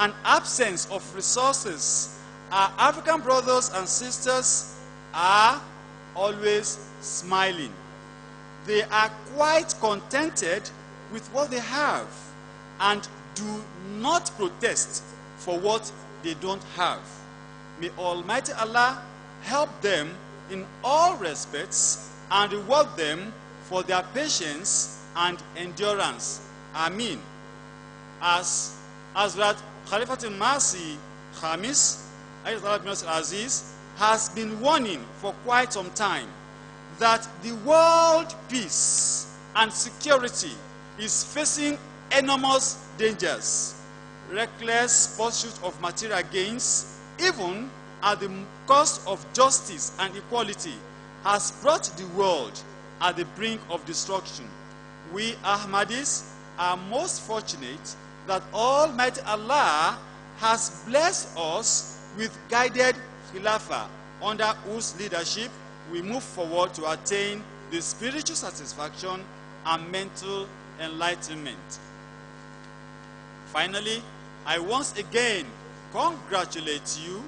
and absence of resources, our African brothers and sisters are always smiling. They are quite contented with what they have and do not protest for what they don't have. May Almighty Allah help them in all respects and reward them for their patience and endurance. Ameen. As Hazrat Khalifatul Masih Khamis Aziz has been warning for quite some time that the world peace and security is facing enormous dangers. Reckless pursuit of material gains, even at the cost of justice and equality, has brought the world at the brink of destruction. We Ahmadis are most fortunate that Almighty Allah has blessed us with guided Khilafah, under whose leadership we move forward to attain the spiritual satisfaction and mental enlightenment. Finally, I once again congratulate you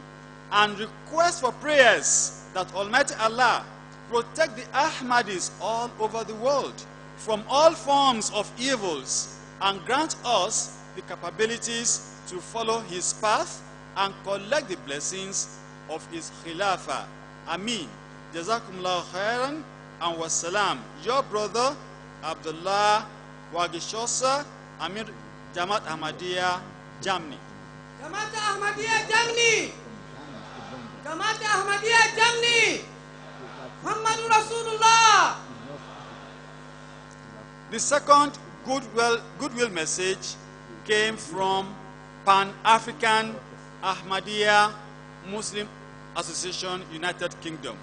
and request for prayers that Almighty Allah protect the Ahmadis all over the world from all forms of evils and grant us the capabilities to follow his path and collect the blessings of his Khilafah. Ameen. Jazakumullah khairan and wassalam. Your brother, Abdullah Wagishosa, Amir Jamaat Ahmadiyya, Germany. Jamaat Ahmadiyya, Germany. Jamaat Ahmadiyya, Germany. Muhammadur Rasulullah. The second goodwill message came from Pan-African Ahmadiyya Muslim Association, United Kingdom.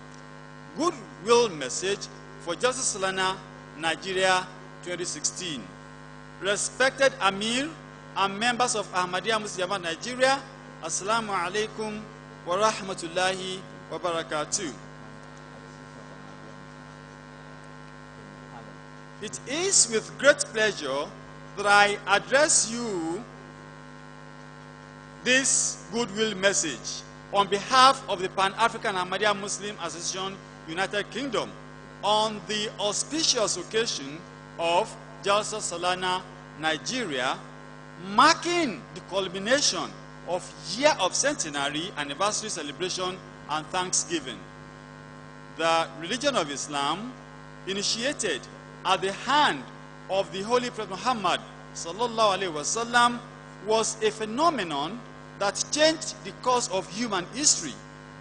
Goodwill message for Justice Salana, Nigeria, 2016. Respected Amir and members of Ahmadiyya Muslim Jamaat Nigeria, Assalamu alaikum wa rahmatullahi wa barakatuh. It is with great pleasure that I address you this goodwill message on behalf of the Pan-African Ahmadiyya Muslim Association, United Kingdom, on the auspicious occasion of Jalsa Salana, Nigeria, marking the culmination of year of centenary anniversary celebration and thanksgiving. The religion of Islam, initiated at the hand of the Holy Prophet Muhammad sallallahu alaihi wasallam, was a phenomenon that changed the course of human history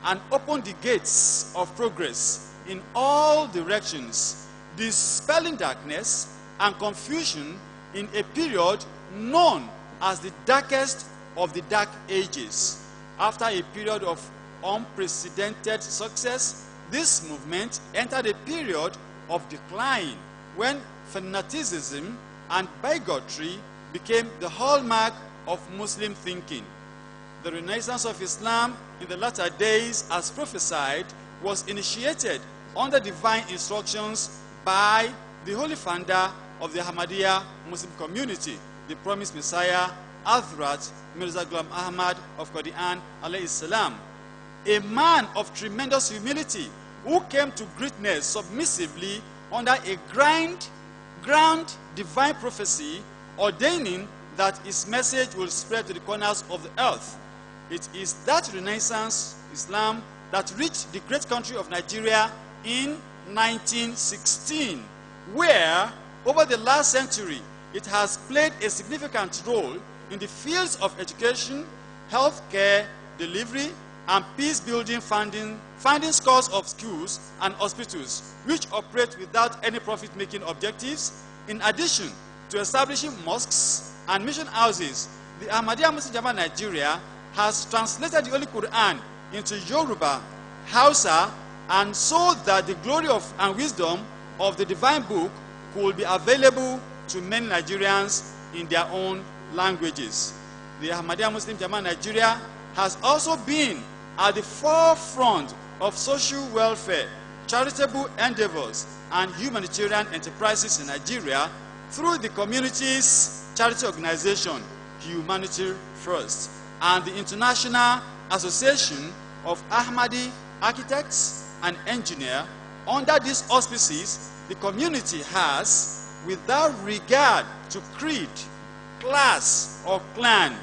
and opened the gates of progress in all directions, dispelling darkness and confusion in a period known as the darkest of the dark ages. After a period of unprecedented success, this movement entered a period of decline when fanaticism and bigotry became the hallmark of Muslim thinking. The renaissance of Islam in the latter days, as prophesied, was initiated under divine instructions by the holy founder of the Ahmadiyya Muslim community, the promised Messiah, Hazrat Mirza Ghulam Ahmad of Qadian alayhi salam, a man of tremendous humility who came to greatness submissively under a grand divine prophecy ordaining that his message will spread to the corners of the earth. It is that Renaissance Islam that reached the great country of Nigeria in 1916, where over the last century it has played a significant role in the fields of education, healthcare, delivery, and peace-building funding scores of schools and hospitals, which operate without any profit-making objectives. In addition to establishing mosques and mission houses, the Ahmadiyya Muslim Jamaat Nigeria has translated the Holy Quran into Yoruba, Hausa, and so that the glory of and wisdom of the divine book could be available to many Nigerians in their own languages. The Ahmadiyya Muslim Jamaat Nigeria has also been at the forefront of social welfare, charitable endeavors, and humanitarian enterprises in Nigeria through the community's charity organization, Humanity First and the International Association of Ahmadi Architects and Engineers. Under these auspices, the community has, without regard to creed, class, or clan,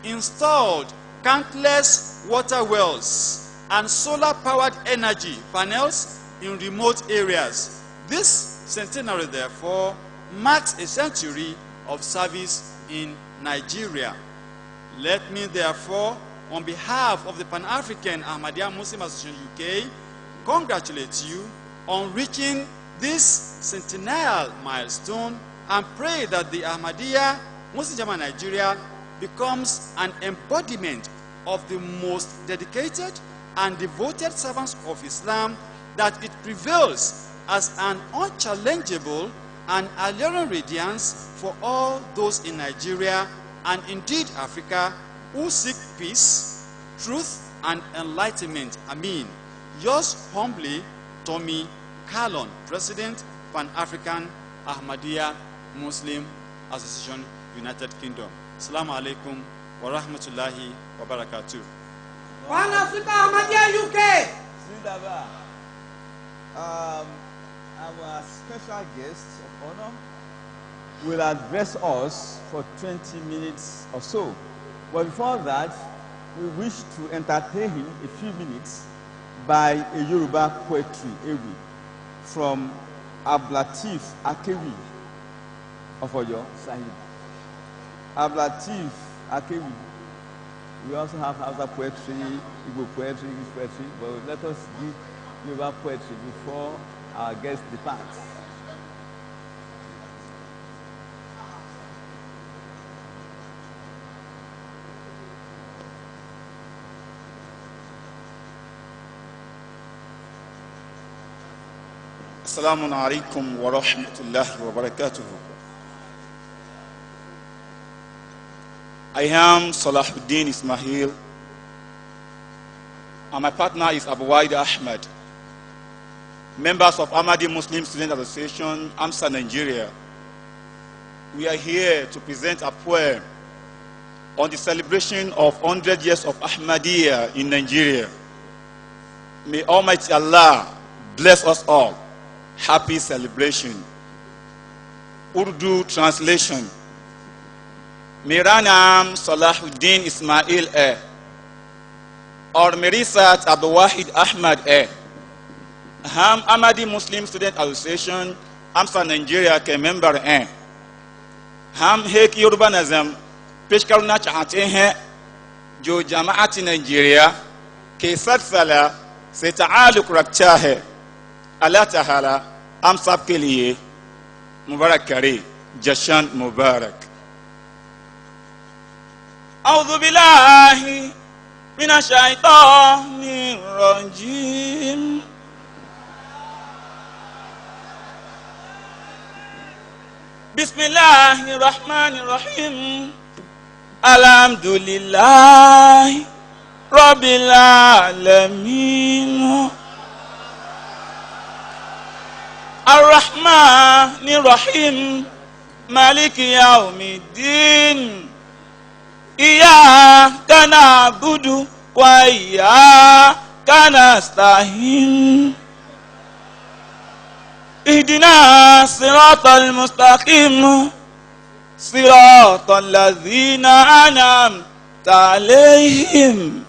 installed countless water wells and solar-powered energy panels in remote areas. This centenary, therefore, marks a century of service in Nigeria. Let me, therefore, on behalf of the Pan-African Ahmadiyya Muslim Association UK, congratulate you on reaching this centennial milestone and pray that the Ahmadiyya Muslim Jamaat Nigeria becomes an embodiment of the most dedicated and devoted servants of Islam, that it prevails as an unchallengeable and alluring radiance for all those in Nigeria and indeed Africa who seek peace, truth, and enlightenment. Amin. Yours humbly, Tommy Carlon, President, Pan-African Ahmadiyya Muslim Association, United Kingdom. Assalamu alaikum wa rahmatullahi wa barakatuh. Pan-African Ahmadiyya UK. Our special guest of honor will address us for 20 minutes or so. But before that, we wish to entertain him a few minutes by a Yoruba poetry ewi from Ablatif Akewi of Oyo Sahib. Ablatif Akewi. We also have Hausa poetry, Igbo poetry, English poetry, but let us give Yoruba poetry before our guest departs. Assalamu alaikum wa rahmatullahi wa barakatuh. I am Salahuddin Ismail, and my partner is Abu Waid Ahmed, members of Ahmadi Muslim Student Association, AMSA Nigeria. We are here to present a poem on the celebration of 100 years of Ahmadiyya in Nigeria. May Almighty Allah bless us all. Happy celebration. Urdu translation. मेरा नाम सलाहुद्दीन इस्माइल है और मेरे साथ अबू वाहिद अहमद है। हम अहमदी मुस्लिम student association आमसा Nigeria के member हैं। हम एक योरुबा नज़म पेश करना चाहते हैं जो जमाअत नाइजीरिया के सिलसिला से ताल्लुक़ रखता है। अल्लाह ताला हम सब के लिए मुबारक करे। जश्न मुबारक। أعوذ بالله من الشيطان الرجيم بسم الله الرحمن الرحيم الحمد لله رب العالمين الرحمن الرحيم مالك يوم الدين إياك نعبد وإياك نستعين اهدنا الصراط المستقيم صراط الذين أنعمت عليهم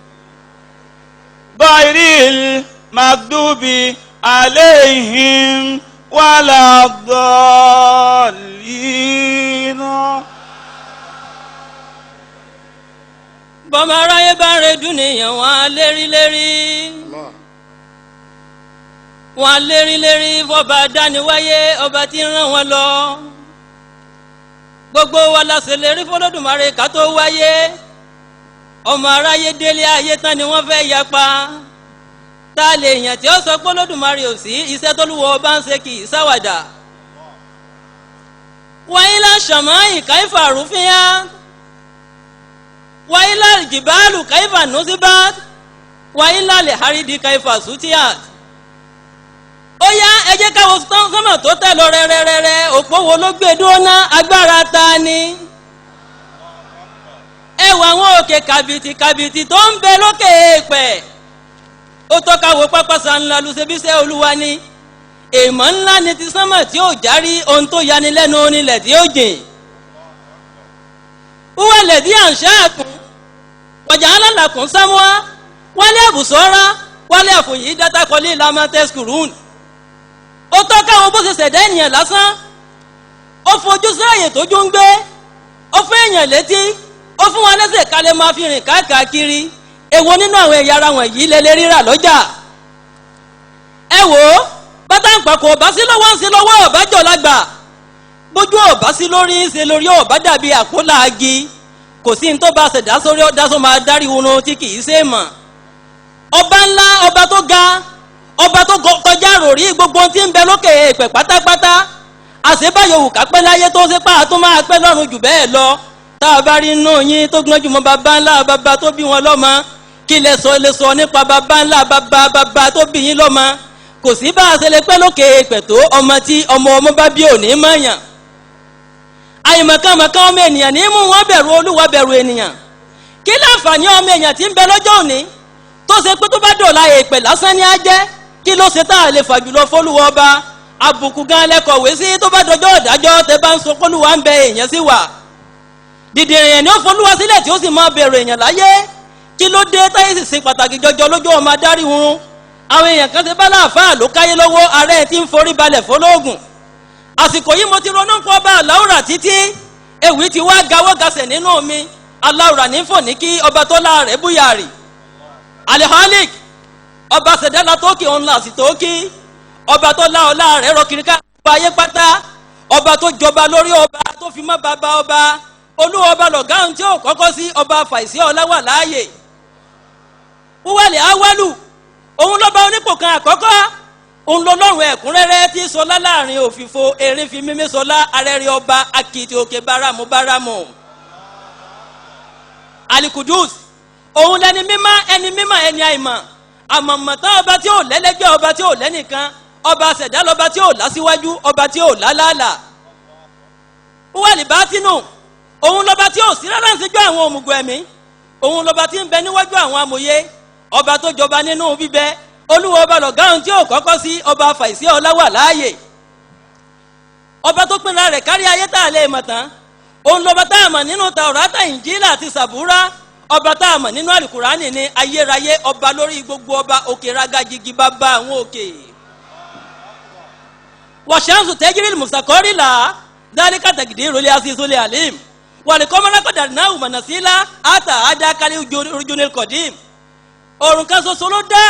غير المغضوب عليهم ولا الضالين. bọ́mọ aráyé bá ń redún nìyẹn wọ́n á lérí fọba dániwáyé ọba tí ń rán wọn lọ. gbogbo wa la ṣèlérí fọlọ́dúnmarè ká tó wáyé. ọmọ aráyé délé ayé tán ni wọ́n fẹ́ yapa. tá a lè yàn tí ó sọ pé Olódùmarè ò sí iṣẹ́ t'Olúwa bá ń ṣe kì í ṣàwàdà. wáyé láṣàmọ́ ìkáífà rúfíà. وإلى الجبال كيف نصبت وإلى الحديد كيف سطحت. ó yá ẹ jẹ́ ká wo sánmà tó tẹ̀ lọ rẹ́rẹ́rẹ́rẹ́ òpó wo ló gbé dúró ná agbára ta ni. wọ àwọn òkè kàbìtì kàbìtì tó ń bẹ lókè èèpẹ̀ ó tọ́ka wo pápá sanla lùsẹ̀bíṣẹ́ olúwa ni èèmọ̀ ńlá ni ti sánmà tí ó járí ohun tó yani lẹ́nu onílẹ̀ tí ó jìn wúwẹ́ lẹ̀dí àǹṣáàkùn wọ̀jà alálàkùn sámúà wálé àbùsọ́rá wálé àfòyí dátákọ́lé ìlànà tẹ́sùkùrún ó tọ́ka wo bó ṣe ṣẹ̀dá ènìyàn lásán ó fojú sáàyè tójú ń gbé ó fún èèyàn létí ó fún wọn lẹ́sẹ̀ kalẹ̀ máa fi rìn káàkiri èwo nínú àwọn ẹ̀yà ara wọ̀nyí lẹ́lẹ́ rírà lọ́jà ẹ wò ó bàtà ń pàkó ọ̀bá sí lọ́wọ́ ń sí lọ́wọ́ ọ̀bájọ́ lágbà bójú ọ̀bá sí lórí ń ṣe lórí ọ̀bá dàbí àpólà agi kò sí ní tó bá ṣẹ̀dá sórí ọ̀dá tó máa dárí wọnú tí kì í ṣe mọ̀ ọba ńlá ọba tó ga ọba tó kọjá ròrí gbogbo tí ń bẹ lókè èèpẹ̀ pátápátá àṣebáyọ̀ wù ká pẹ́ láyé tó ṣe pá tó máa pẹ́ lọ́run jù bẹ́ẹ̀ lọ tá a bá rí inú yín tó gbọ́n jù mọ́ bàbá ńlá bàbá tó bí wọn lọ́mọ kí lè sọ nípa bàbá ńlá bàbá tó bí yín lọ́mọ kò sí bá a ṣe lè pẹ́ lókè èèpẹ̀ tó ọmọ tí ọmọ bá bí òní mọ̀yàn àyìnmọ̀kànmọ̀kàn ọmọ ènìyàn ní mú wọn bẹ̀rù olúwa bẹ̀rù ènìyàn kí láǹfààní ọmọ èèyàn tí ń bẹ lọ́jọ́ òní tó ṣe pé tó bá dọ̀la èèpẹ̀ lásán ní á jẹ́ kí ló ṣe tá a lè fàjùlọ fólúwọ́ ọba àbùkù gan lẹ́kọ̀wé sí tó bá dọjọ́ ìdájọ́ tẹ bá ń sọ fólúwa ń bẹ èèyàn sí wà dìde èèyàn ni ó fólúwa sílẹ̀ tí ó sì máa bẹ̀rù èèyàn láyé kí ló dé táyé sì ṣe pàtàkì jọjọ lójú ọmọ adarí wọn àwọn èèyàn kan ti bá láàfáà ló káyé lọ́wọ́ ààrẹ tí ń forí balẹ̀ fọlọ́ọ̀gùn àsìkò yìí mo ti ronú pọ̀ bá aláwùrà títí ewì ti wá gawọ́ gasẹ̀ nínú mi aláwùrà ní fò ní kí ọba tó láàrẹ̀ búyàrì alihalik ọba sẹ̀dẹ́lá tó kí òun là sí tó kí ọba tó lá ọlá rẹ̀ rọ kiri ká ọba ayé pátá ọba tó jọba lórí ọba tó fi mọ́ bàbá ọba olúwa ọba lọ̀gáhùn tí ó kọ́kọ́ sí ọba fàìsí ọláwà láàyè wúwàlẹ̀ awálù òun lọ́ba onípò kan àkọ́kọ́ òun lọ́lọ́run ẹ̀kúnrẹ́rẹ́ tí sọlá láàrin òfìfo erin fi mímí sọlá arẹ́rẹ́ ọba akitì òkè báramú alikudus òun lẹni mímọ́ ẹni àìmọ̀ àmọ̀mọ̀tán ọba tí ò lẹ́lẹ́gbẹ́ ọba tí ò lẹ́nìkan ọba ṣẹ̀dá lọ́ba tí ò lásíwájú ọba tí ò lálàálà wúwàlì bátínù òun lọ́ba tí ò sí rárá ń síjú àwọn òmùgọ̀ ẹ̀mí òun lọ́ba tí ń bẹ níwájú àwọn amòye ọba tó jọba nínú bíbẹ olúwa ọba lọ̀gáhùn tí ò kọ́kọ́ sí ọba fàìsí ọláwà láàyè ọba tó pinra rẹ̀ kárí ayé tá a lè mọ̀ tán òun lọ́ba tá a mọ̀ nínú Tàórátà Ìnjílà àti Sàbúrà ọba tá a mọ̀ nínú àlùkùránì ní ayérayé ọba lórí gbogbo ọba òkè ragajigi bàbá àwọn òkè wàṣánsù tẹ́jìrì mùsàkọ́rì là dáríkà tàgídé ìrọ̀lẹ́ àṣìṣọ́lẹ̀ àlìm wàlẹ̀kọ́mọ́lákọ̀dà náà mọ̀nàsílá àtà àdákálí ojónil kọ̀dím ọ̀run kan ṣoṣo ló dá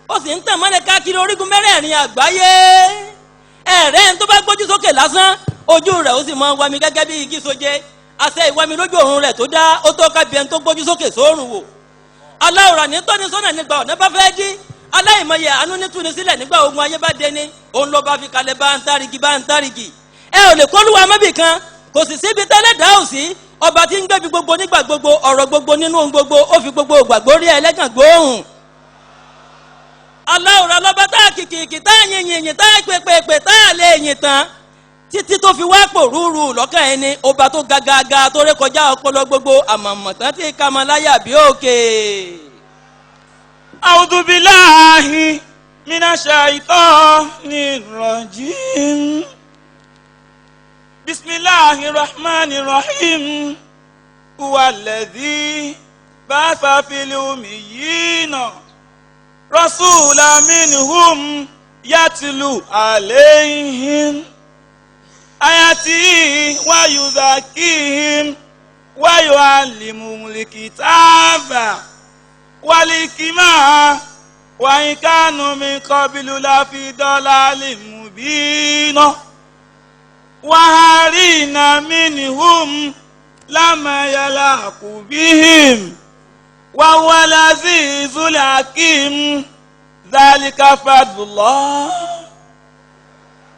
ó sì ń tàn mọ́lẹ̀ káàkiri orígun mẹ́rẹ̀ẹ̀rin àgbáyé ẹ̀rẹ́ ń tó bá gbójú sókè lásán ojú rẹ̀ ó sì mọ wami gẹ́gẹ́ bí igi soje àṣẹ ìwami lójú òrun rẹ̀ tó dá ó tó ká bí ẹni tó gbójú sókè sóòrùn wò aláwòrán ní tọ́ni sọ́nà nígbà ọ̀nà bá fẹ́ dí aláìmọye àánú ní túni sílẹ̀ nígbà ogun ayé bá dé ní òun ló bá fi kalẹ̀ bá ń tárigi ẹ ò lè kọ́lùwà mọ́bì kan kò sì síbi tẹ́lẹ̀ dá ò sí ọba tí ń gbẹ́bi gbogbo nígbà gbogbo ọ̀rọ̀ gbogbo nínú ohun gbogbo ó fi gbogbo ògbàgbó rí ẹlẹ́gàn gbóhùn aláwòrán lọ́ba tá a kìkìkì tá a yìnyín tá a pèpèpè tá a lè yìn tán títí tó fi wá pò rúurú lọ́kàn ẹni ọba tó gàgàgà tó rékọjá ọpọlọ gbogbo àmọ̀mọ̀tán tí kàmáláyà bí òkè. A'udhu billahi minash shaitanir rajim. Bismillahir rahmanir rahim. Huwa alladhi ba'atha fil ummiyina rasulan minhum yatlu alayhim ayati wa yuzakihim wa yuallimuhumul kitaba wal hikmata wa in kanu min qablu lafi dalalin mubin wa harina minhum lama yalaqu bihim wa huwal azizul hakim dhalika fadlullah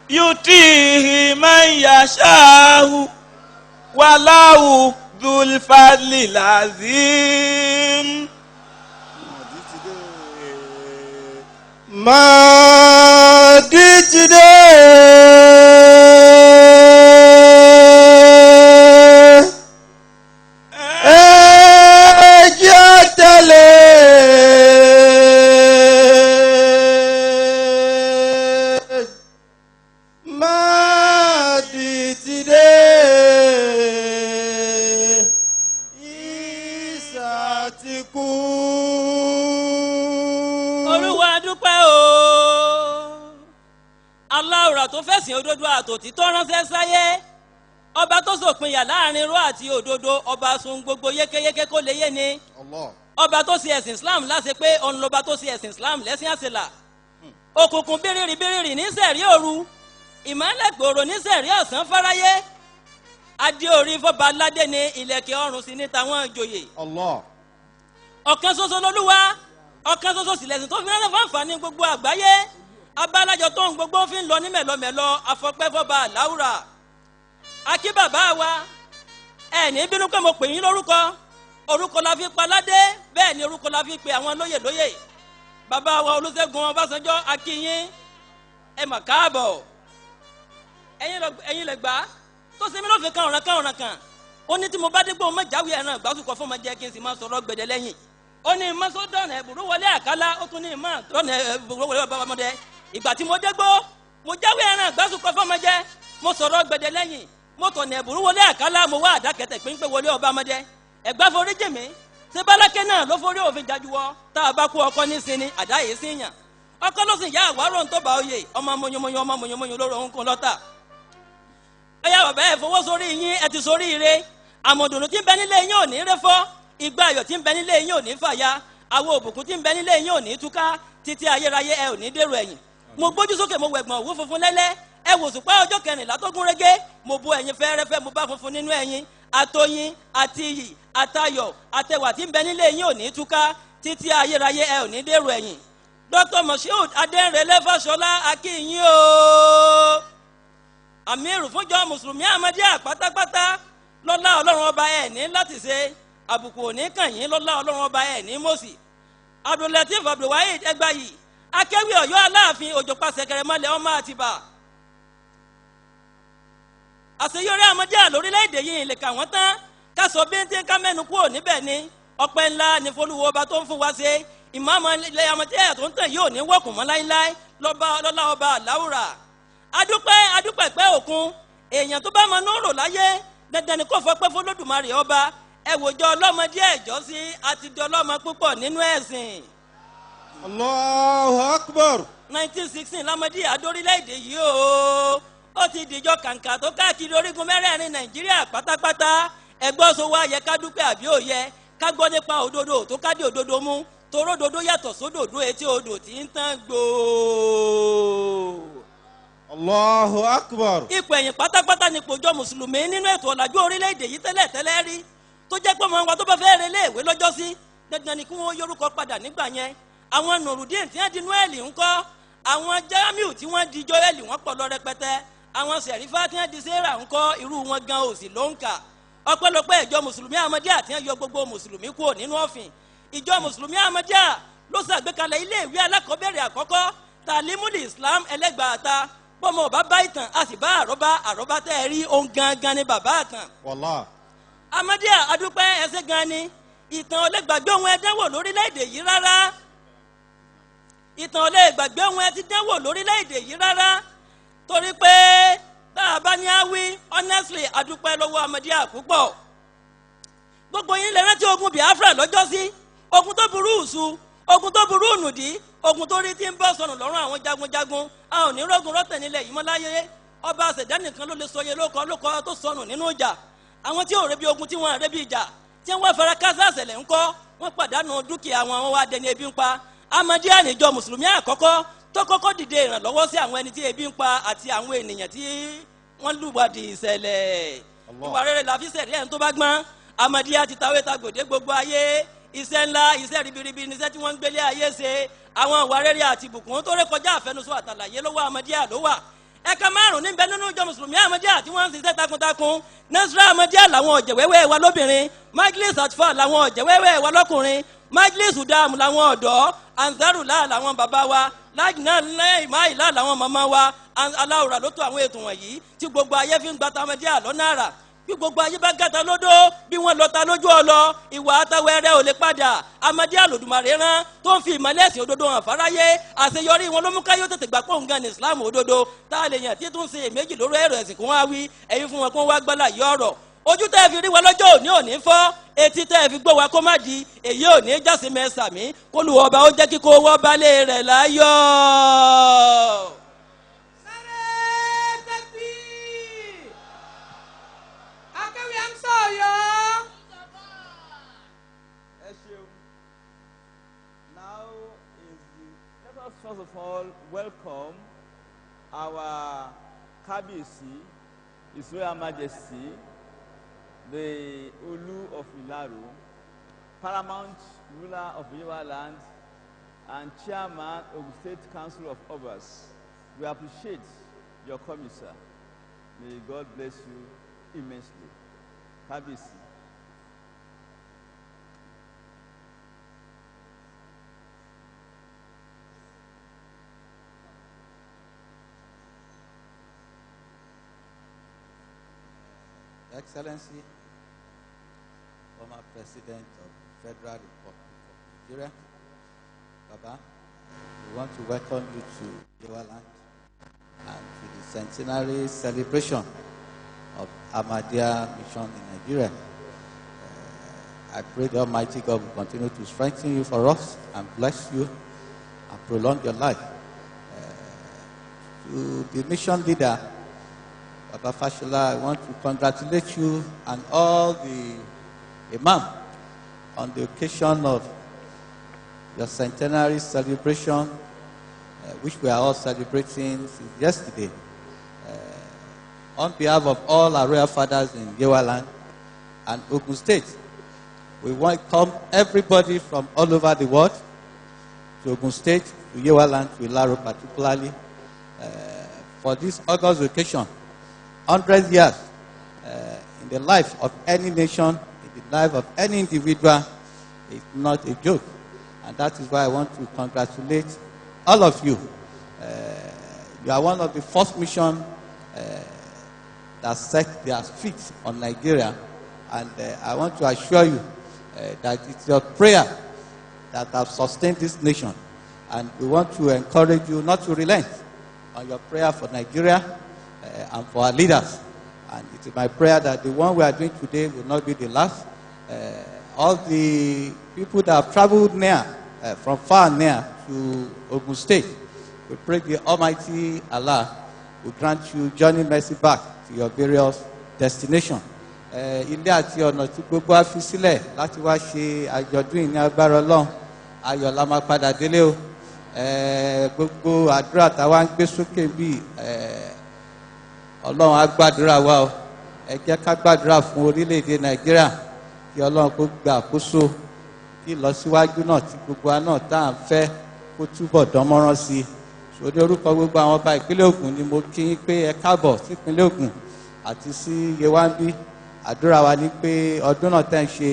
yutihi man yasha'u wallahu dhul fadlil azim. Madijide ti kú. Olúwa dúpẹ́ o. Aláwòrán tó fẹ̀sìn òdodo àtòtítọ́ ránṣẹ́ sáyé. Ọba tó ṣòpinya láàrin irọ́ àti òdodo, ọba sun gbogbo yékéyéké kó lè yé ni. Ọba tó ṣe ẹ̀sìn Islam láṣẹ pé òun lọba tó ṣe ẹ̀sìn Islam lẹ́sìn àṣẹlà. Òkùnkùn bírìrì ní sẹ̀rí òru. Ìmọ́lẹ̀ gbòòrò ní sẹ̀rí ọ̀sán fáráyé. Adé orí fọba aládé ni ìlẹ̀kẹ̀ ọrùn sí ní tàwọn ìjòyè. Ọ̀kan ṣoṣo lolúwa, ọ̀kan ṣoṣo sílẹ̀sìn tó fi ránṣẹ́ fáǹfààní gbogbo àgbáyé. Abálájọ tó ń gbogbo fi ń lọ ní mẹ̀lọmẹ̀lọ afọpẹ́ fọba àláwùrà. Akí bàbá wa, ẹ ní bínú pé mo pè yín lórúkọ. Orúkọ la fi paládé, bẹ́ẹ̀ ni orúkọ la fi pe àwọn lóyè lóyè. Bàbá wa Olúṣẹ́gun Ọbásanjọ́ akí yín, ẹ mà káàbọ̀. Ẹ̀yin lè gbà tó ṣe mí ló fi kan ọ̀ràn kan. Ó ní tí mo bá dé gbọ́ mọ́ jáwé ẹran ìgbásùkọ fún ọmọ jẹ́ kí n sì máa sọ̀rọ̀ gbẹ̀dẹ̀ lẹ́yìn. Ó ní mọ́sọ́dọ̀nà ẹ̀bùrú wọlé àkálá, ó tún ní ìmọ̀ dọ̀nà ẹ̀bùrú wọlé ọmọdé. Ìgbà tí mo dé gbọ́, mo jáwé ẹran ìgbásùkọ fún ọmọ jẹ́, mo sọ̀rọ̀ gbẹ̀dẹ̀ lẹ́yìn. Mo tọ̀nà ẹ̀bùrú wọlé àkálá, mo wá àdákẹ́tẹ̀ pínpín wọlé ọba ọmọdé. Ẹ̀gbá forí jì mí, ṣé bálákẹ́ náà ló forí òfin jajuwọ́ tá a bá kú ọkọ ní sinmi àdá yìí sí yàn. Ọkọ ló sì yá àwárò ń tó bá oyè, ọmọ mọ̀nyọ̀mọ̀nyọ̀ lóró ń kún lọ́tà. Ẹyà bàbá ẹ fowó sórí yín, ẹ ti sórí ire. Àmọ̀dùnú tí ń bẹ nílé yín ò ní réfọ́, ìgbà ayọ̀ tí ń bẹ nílé yín ò ní fàya, àwo òbùkún tí ń bẹ nílé yín ò ní túká, títí ayérayé ẹ ò ní dèrò ẹ̀yìn. Mo gbójú sókè mo wẹ̀gbọ̀n òwú funfun lẹ́lẹ́, ẹ wò sùpá ọjọ́ 14 tó gún régé, mo bu ẹ̀yin fẹ́rẹ́fẹ́ mo bá funfun nínú ẹ̀yin, àtọyìn àti iyì àtayọ̀ àtẹwà tí ń bẹ nílé yín ò ní túká, títí ayérayé ẹ ò ní dèrò ẹ̀yìn. Dr. Moshood Adéǹrẹ̀lẹ̀ Fáṣọlá akíyín o. Àmírù fúnjọ Mùsùlùmí Ahmadiyya pátápátá lọ́lá Ọlọ́run ọba ẹ̀ ní láti ṣe, àbùkù òní kàn yín lọ́lá Ọlọ́run ọba ẹ̀ ní mọ́sì. Abdulateef Abdulwahid Ẹgbàyí akéwì Ọ̀yọ́ Aláàfin òjòpá Ṣẹ̀kẹ̀rẹ̀mọlẹ̀ ọmọ Àtìbà. Àṣeyọrí Ahmadiyya lórílẹ̀‐èdè yìí lè kà wọ́n tán, ká sọ bí ń tí ká mẹ́nu kúrò níbẹ̀ ni. Ọpẹ́ ńlá ni f'Olúwa ọba tó ń fún wa ṣe. Ìmáàmù ilẹ̀ Ahmadiyya tó ń tẹ̀ yóò ní wọ́kùn mọ́ láíláí lọ́lá ọba àláwùrà. Adúpẹ́ pẹ́ òkun èèyàn tó bá mọ nóòrò láyé dandan ni kò fọpẹ́ f'Olódùmarè ọba. Ẹ wòjọ ọlọ́mọdé ẹ̀jọ́ sí àti di ọlọ́mọ púpọ̀ nínú ẹ̀sìn. Allahu Akbar. 1916 l'Ahmadiyya adórílẹ̀-èdè yìí o. Ó ti dìjọ kàǹkà tó káàkiri orígun mẹ́rẹ̀ẹ̀rin Nàìjíríà pátápátá. Ẹgbọ́n so wá yẹ ká dúpẹ́ àbí ó yẹ ká gbọ́ nípa òdodo tó ká dé òdodo mú toró òdodo yàtọ̀ sódòdó etí odò tí ń tán gbòò. Allahu Akbar. Ipò ẹ̀yìn pátápátá ni pòjọ Mùsùlùmí nínú ètò ọ̀làjú orílẹ̀-èdè yìí tẹ́lẹ̀ rí tó jẹ́ pé ọmọ wa tó bá fẹ́ relé ìwé lọ́jọ́ sí dandan ni kí wọ́n yorúkọ padà nígbà yẹn. Àwọn Nurudeen tí wọ́n di Noẹ́lì ńkọ́, àwọn Jamiu tí wọ́n di Joeli wọ́n pọ̀ lọ rẹpẹtẹ, àwọn Sẹ̀rífà tí wọ́n di Sarah ńkọ́ irú wọn gan òsì ló ń kà. Ọpẹ́lọpẹ́ ìjọ Mùsùlùmí Ahmadiyya tí wọ́n yọ gbogbo Mùsùlùmí kúrò nínú ọ̀fìn. Ìjọ Mùsùlùmí Ahmadiyya ló ṣàgbékalẹ̀ ilé ìwé alákọ̀ọ́bẹ̀rẹ̀ àkọ́kọ́ Talimul Islam Ẹlẹ́gbàáta. Bọ́mọ ọba bá ìtàn a sì bá àrọ́bá tẹ́ ẹ rí ohun gangan ni bàbá àtàn. Wallah. Ahmadiyya adúpẹ́ ẹsẹ̀ gan ni ìtàn ò lè gbàgbé ohun ẹ dánwò lórílẹ̀‐èdè yìí rárá. Ìtàn ò lè gbàgbé ohun ẹ ti dánwò lórílẹ̀‐èdè yìí rárá. Torí pé tá a bá ní àwí honestly adúpẹ́ lọ́wọ́ Ahmadiyya púpọ̀. Gbogbo yín lè rántí ogun Biafra lọ́jọ́ sí, ogun tó burú ùsù, ogun tó burú ùnùdí, ogun tó rí tí ń bọ́ sọnù lọ́rùn àwọn jagunjagun. A ò ní rógun rọ́tẹ̀ nílẹ̀ yìí mọ́ láyé. Ọba àṣẹ̀dá nìkan ló lè sọ iye lóko tó sọnù nínú ìjà. Àwọn tí ò rebi ogun tí wọ́n rebi ìjà tí wọ́n fara kásá àṣẹlẹ̀ ńkọ́ wọ́n pàdánù dúkìá wọn wá dẹni ebi ń pa. Ahmadiyya níjọ Mùsùlùmí àkọ́kọ́ tó kọ́kọ́ dìde ìrànlọ́wọ́ sí àwọn ẹni tí ebi ń pa àti àwọn ènìyàn tí wọ́n lùwàdì ìṣẹ̀lẹ̀. Ìwà rere la fi ṣẹ̀rí ẹni tó bá gbọ́n. Ahmadiyya ti tawé tagòdé gbogbo ayé. Iṣẹ́ ńlá iṣẹ́ ribiribi níṣẹ́ tí wọ́n ń gbélé ayé ṣe. Àwọn ìwà rere àti ìbùkún tó rékọjá àfẹnusọ àtàlàyé lọ́wọ́ Ahmadiyya ló wà. Ẹ̀ka márùn-ún níbẹ̀ nínú ìjọ Mùsùlùmí Ahmadiyya tí wọ́n ń ṣiṣẹ́ takuntakun. Nasra Ahmadiyya làwọn ọ̀jẹ̀wẹ́wẹ́ wa lóbìnrin, Majlis Atfal làwọn ọ̀jẹ̀wẹ́wẹ́ wa lọ́kùnrin, Majlis Udam làwọn ọ̀dọ́, Ansarullah làwọn bàbá wa, Lajna Imaila làwọn màmá wa. Aláwòrán ló tó àwọn ètò wọ̀nyí tí gbogbo ayé fi ń gbata Ahmadiyya lọ́nà àrà. Bí gbogbo ayé bá gàtà lódó bí wọ́n lọ́ta lójú ọlọ ìwà àtàwẹ̀rẹ̀ ò lè padà. Ahmadiyya lòdùmarè rán tó ń fi ìmọ̀lẹ̀ ẹ̀sìn òdodo hàn fáráyé. Àṣeyọrí wọn ló mú káyọ̀ tètè gbà pọ̀ nǹkan ní Islam òdodo tá a lè yàn tí tún ṣe èméjì lórí ẹ̀rọ ẹ̀sìn kó wá wí ẹ̀yin fún wọn kó wá gbọ́lá yí ọ̀rọ̀. ojú tẹ́ ẹ fi rí wa lọ́jọ́ òní ò ní fọ́ etí tẹ́ ẹ fi gbọ́ wa kó má di èyí ò ní jásí mẹ́sàmí kó lu ọba ó jẹ́ kíkó wọ́ balẹ̀ rẹ̀ láyọ̀. Sáré tẹ́tí. Akéwì à ń sọ̀yọ́. Ẹ ṣeun. Now let us first of all welcome our Kábíyèsí, His Royal Majesty, the Olu of Ilaro, Paramount Ruler of Yoruba Land, and Chairman of the State Council of Obas. We appreciate your coming, sir. May God bless you immensely. Kábíyèsí. Excellency, former President of the Federal Republic of Nigeria, Baba, we want to welcome you to Yoruba Land and to the Centenary celebration of Ahmadiyya mission in Nigeria. I pray the Almighty God will continue to strengthen you for us and bless you and prolong your life. To the mission leader, Baba Fashola, I want to congratulate you and all the imam on the occasion of your centenary celebration, which we are all celebrating since yesterday. On behalf of all our royal fathers in Yoruba Land and Ogun State, we welcome everybody from all over the world to Ogun State, to Yoruba Land, to Ilaro particularly, for this August occasion. 100 years in the life of any nation, in the life of any individual, is not a joke. And that is why I want to congratulate all of you. You are one of the first missions that set their feet on Nigeria. And I want to assure you that it's your prayer that have sustained this nation. And we want to encourage you not to relent on your prayer for Nigeria and for our leaders. And it is my prayer that the one we are doing today will not be the last. All the people that have traveled near, from far and near to Ogun State, we pray the Almighty Allah will grant you journey mercy back to your various destinations. Ilé àti ọ̀nà tí gbogbo á fi sílẹ̀ láti wá ṣe àjọ̀dún ìní agbára Ọlọ́run ayọ̀ la máa padà délé o. Gbogbo àdúrà táwa ń gbé sókè bíi Ọlọ́run á gbàdúrà wa o. Ẹ jẹ́ ká gbàdúrà fún orílẹ̀-èdè Nàìjíríà kí Ọlọ́run kó gba àkóso kí ìlọsíwájú náà tí gbogbo wa náà tá à ń fẹ́ kó túbọ̀ dánmọ́rán sí i. Sórí orúkọ gbogbo àwọn ọba ìpínlẹ̀ Ògùn ni mo kí yín pé ẹ káàbọ̀ sí ìpínlẹ̀ Ògùn àti sí Yewambi. Àdúrà wa ni pé ọdún náà tẹ́ ń ṣe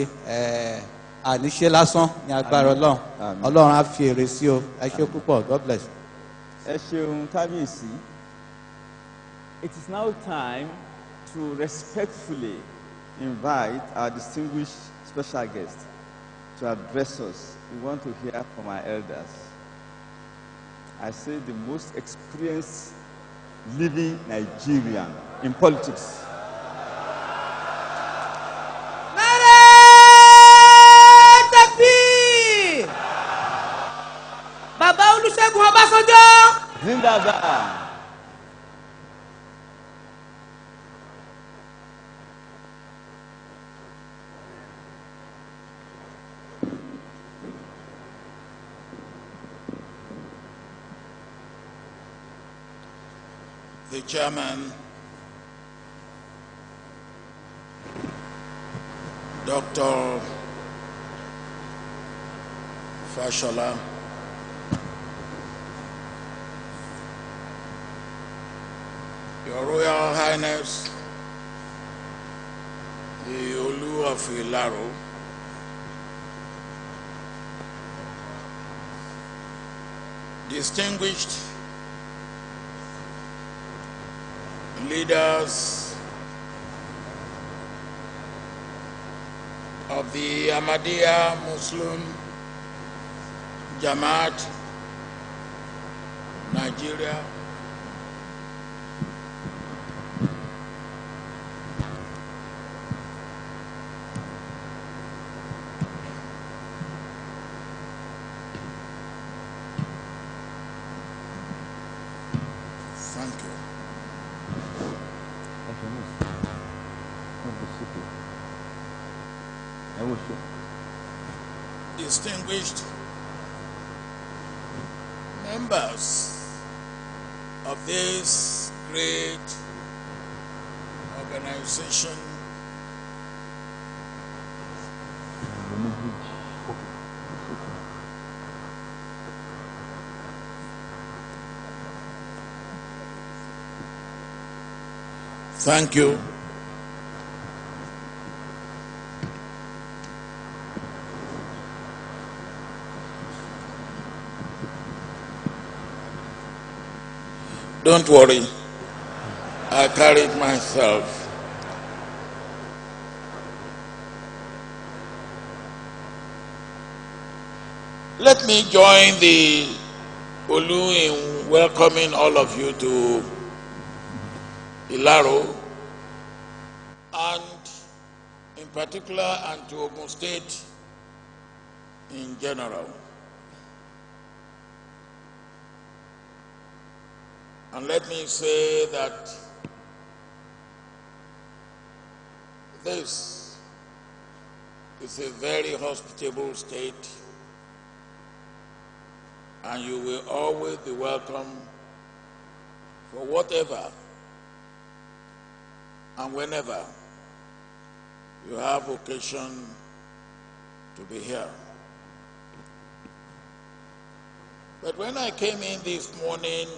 àníṣe lásán ní agbára Ọlọ́run. Ọlọ́run á fi èrè sí o. Ẹ ṣé púpọ̀. God bless. Ẹ ṣeun Kábíyèsí. It is now time to respectfully invite our distinguished special guest to address us. We want to hear from our elders. I say the most experienced living Nigerian in politics. Baba Olusegun Obasanjo. Zindabad. The chairman, Dr. Fashola, Your Royal Highness, the Olu of Ilaro, distinguished leaders of the Ahmadiyya Muslim Jamaat, Nigeria, distinguished members of this great organization, thank you. Don't worry, I carried myself. Let me join the Olu in welcoming all of you to Ilaro, and in particular, and to Ogun State in general. And let me say that this is a very hospitable state, and you will always be welcome for whatever and whenever you have occasion to be here. But when I came in this morning,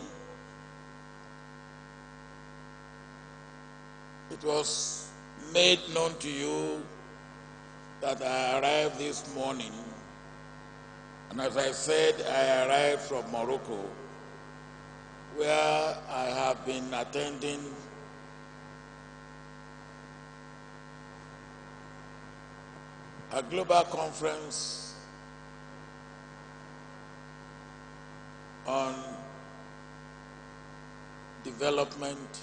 it was made known to you that I arrived this morning. And as I said, I arrived from Morocco, where I have been attending a global conference on development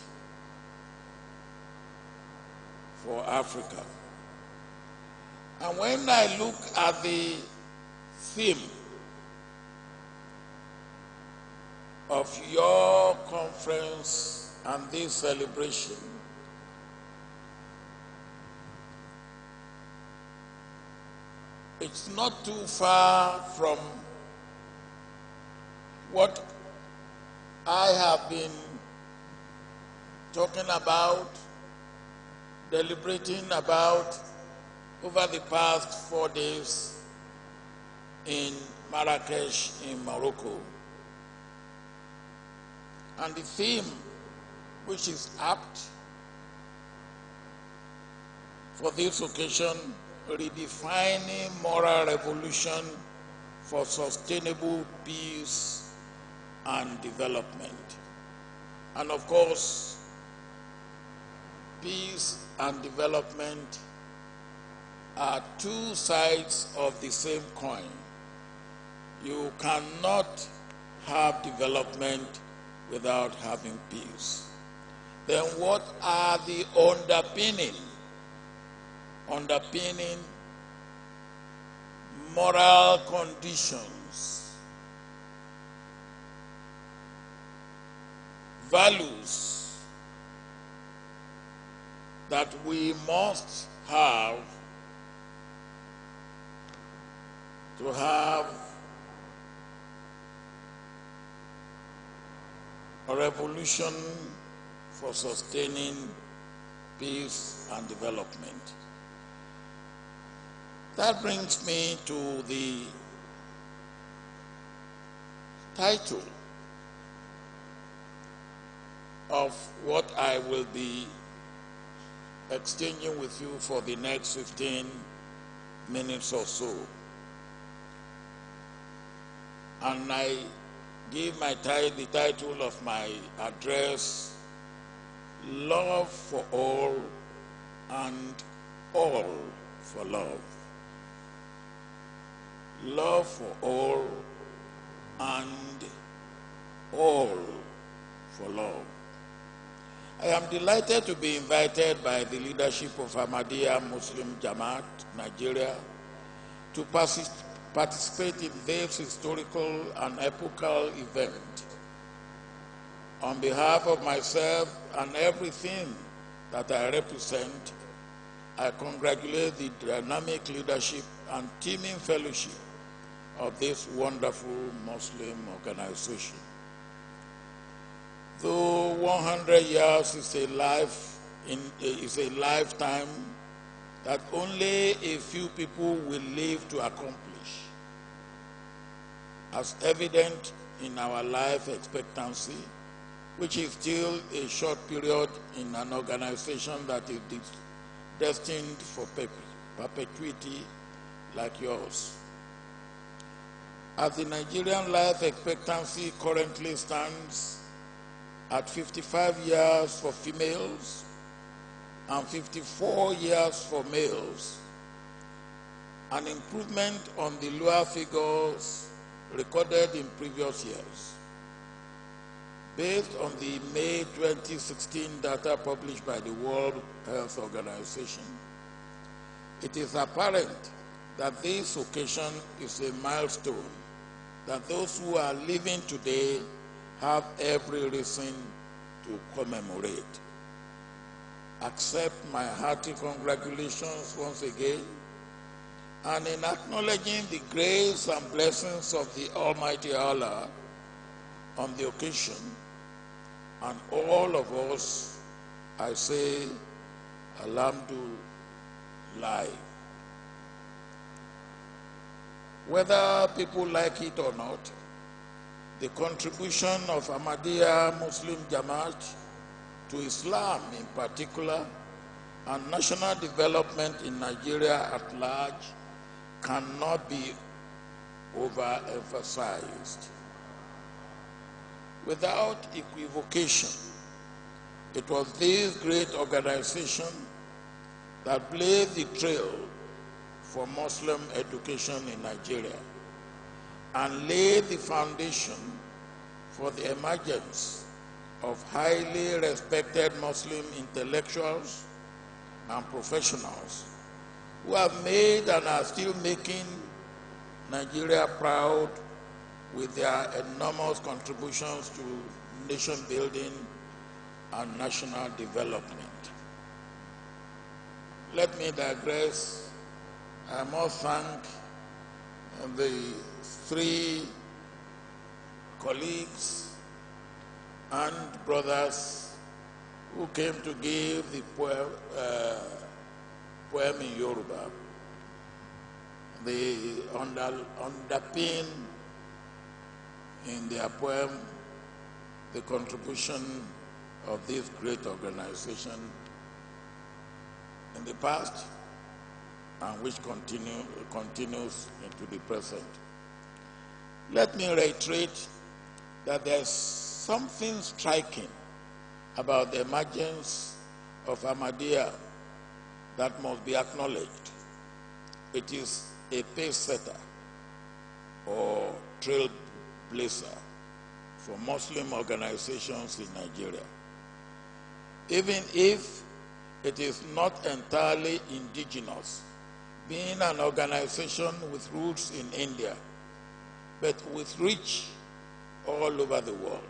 for Africa. And when I look at the theme of your conference and this celebration, it's not too far from what I have been talking about, deliberating about over the past 4 days in Marrakesh in Morocco. And the theme, which is apt for this occasion, redefining moral revolution for sustainable peace and development. And of course, peace and development are two sides of the same coin. You cannot have development without having peace. Then what are the underpinning moral conditions, values that we must have to have a revolution for sustaining peace and development? That brings me to the title of what I will be exchanging with you for the next 15 minutes or so. And I give the title of my address, Love for All and All for Love. Love for all and all for love. I am delighted to be invited by the leadership of Ahmadiyya Muslim Jamaat, Nigeria, to participate in this historical and epochal event. On behalf of myself and everything that I represent, I congratulate the dynamic leadership and teaming fellowship of this wonderful Muslim organization. Though 100 years is a lifetime that only a few people will live to accomplish, as evident in our life expectancy, which is still a short period in an organization that is destined for perpetuity like yours. As the Nigerian life expectancy currently stands at 55 years for females and 54 years for males, an improvement on the lower figures recorded in previous years. Based on the May 2016 data published by the World Health Organization, it is apparent that this occasion is a milestone that those who are living today have every reason to commemorate. Accept my hearty congratulations once again, and in acknowledging the grace and blessings of the Almighty Allah on the occasion, and all of us, I say, Alhamdulillah. Whether people like it or not, the contribution of Ahmadiyya Muslim Jamaat to Islam in particular and national development in Nigeria at large cannot be overemphasized. Without equivocation, it was this great organization that blazed the trail for Muslim education in Nigeria and laid the foundation for the emergence of highly respected Muslim intellectuals and professionals who have made and are still making Nigeria proud with their enormous contributions to nation building and national development. Let me digress. I must thank the three colleagues and brothers who came to give the poem in Yoruba. They underpin in their poem the contribution of this great organization in the past and which continues into the present. Let me reiterate that there's something striking about the emergence of Ahmadiyya that must be acknowledged. It is a pace setter or trailblazer for Muslim organizations in Nigeria. Even if it is not entirely indigenous, being an organization with roots in India, but with reach all over the world,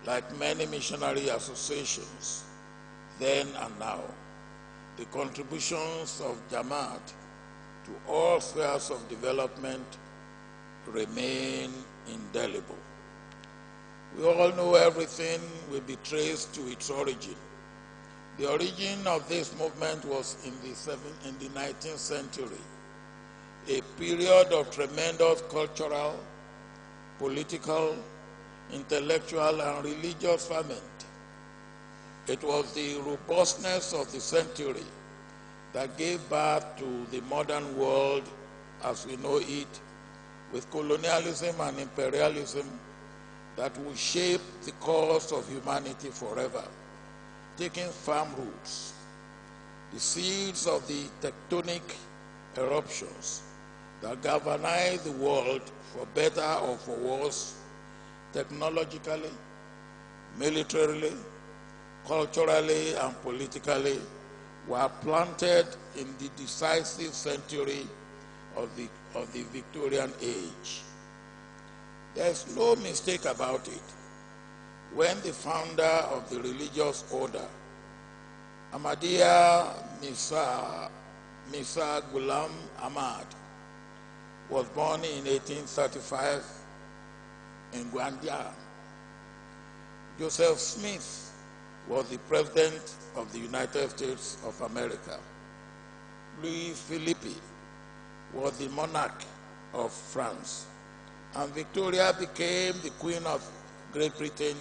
like many missionary associations then and now. The contributions of Jamaat to all spheres of development remain indelible. We all know everything will be traced to its origin. The origin of this movement was in the 19th century, a period of tremendous cultural, political, intellectual, and religious ferment. It was the robustness of the century that gave birth to the modern world as we know it, with colonialism and imperialism that will shape the course of humanity forever, taking firm roots. The seeds of the tectonic eruptions that galvanize the world for better or for worse, technologically, militarily, culturally, and politically, were planted in the decisive century of the Victorian age. There's no mistake about it. When the founder of the religious order, Ahmadiyya, Mirza Ghulam Ahmad was born in 1835 in Gwandia. Joseph Smith was the President of the United States of America. Louis Philippe was the monarch of France, and Victoria became the Queen of Great Britain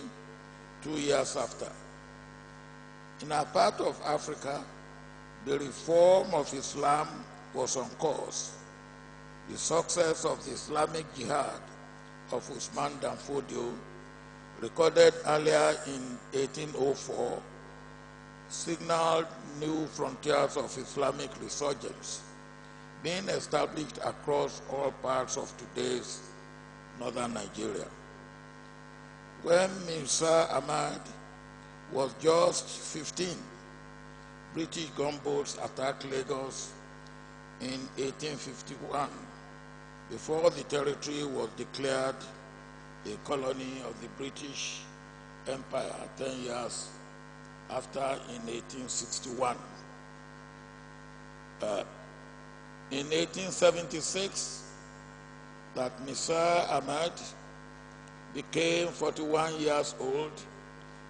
2 years after. In a part of Africa, the reform of Islam was on course. The success of the Islamic Jihad of Usman Dan Fodio, recorded earlier in 1804, signaled new frontiers of Islamic resurgence being established across all parts of today's northern Nigeria. When Mirza Ahmad was just 15, British gunboats attacked Lagos in 1851, before the territory was declared a colony of the British Empire 10 years after in 1861. In 1876, that Mirza Ahmad became 41 years old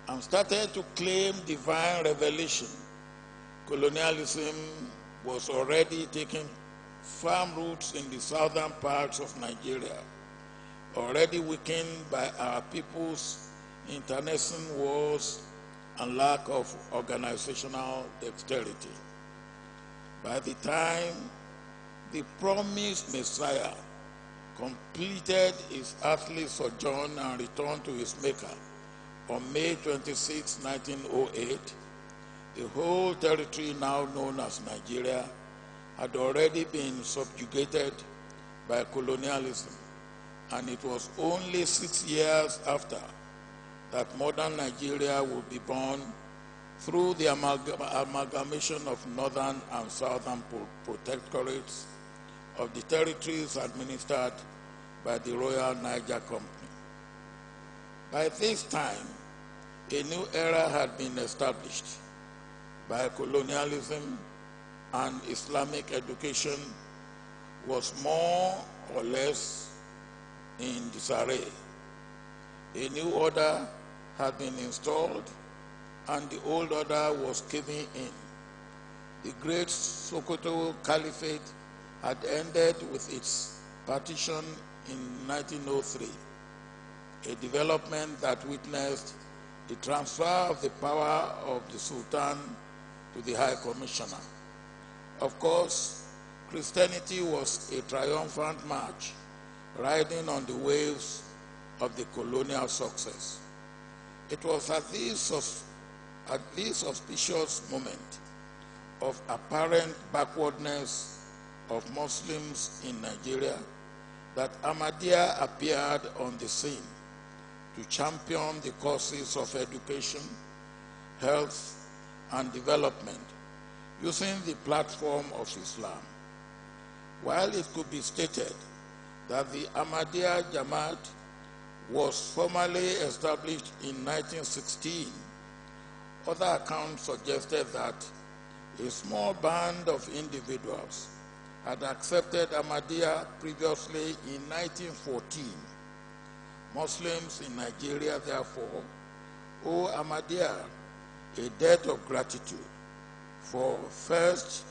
and started to claim divine revelation. Colonialism was already taking firm roots in the southern parts of Nigeria, already weakened by our people's internecine wars and lack of organizational dexterity. By the time the promised Messiah completed his earthly sojourn and returned to his Maker on May 26, 1908, the whole territory now known as Nigeria had already been subjugated by colonialism, and it was only 6 years after that modern Nigeria would be born through the amalgamation of northern and southern protectorates of the territories administered by the Royal Niger Company. By this time, a new era had been established by colonialism, and Islamic education was more or less in disarray. A new order had been installed, and the old order was caving in. The great Sokoto Caliphate had ended with its partition in 1903, a development that witnessed the transfer of the power of the Sultan to the High Commissioner. Of course, Christianity was a triumphant march, riding on the waves of the colonial success. It was at this auspicious moment of apparent backwardness of Muslims in Nigeria that Ahmadiyya appeared on the scene to champion the causes of education, health, and development using the platform of Islam. While it could be stated that the Ahmadiyya Jamaat was formally established in 1916, other accounts suggested that a small band of individuals had accepted Ahmadiyya previously in 1914. Muslims in Nigeria, therefore, owe Ahmadiyya a debt of gratitude for first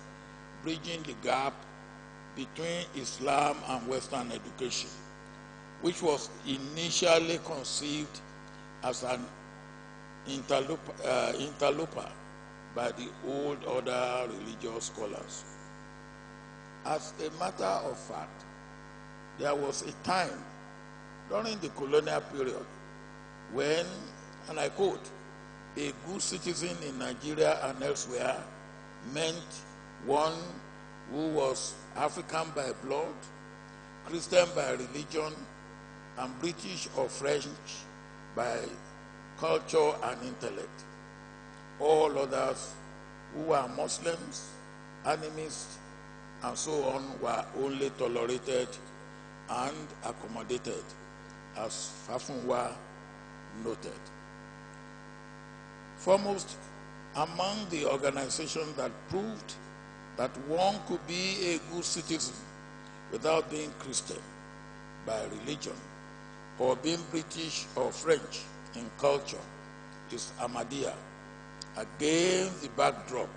bridging the gap between Islam and Western education, which was initially conceived as an interloper by the old order religious scholars. As a matter of fact, there was a time during the colonial period when, and I quote, a good citizen in Nigeria and elsewhere meant one who was African by blood, Christian by religion, and British or French by culture and intellect. All others who were Muslims, animists, and so on were only tolerated and accommodated, as Fafunwa noted. Foremost among the organizations that proved that one could be a good citizen without being Christian by religion or being British or French in culture is Ahmadiyya, against the backdrop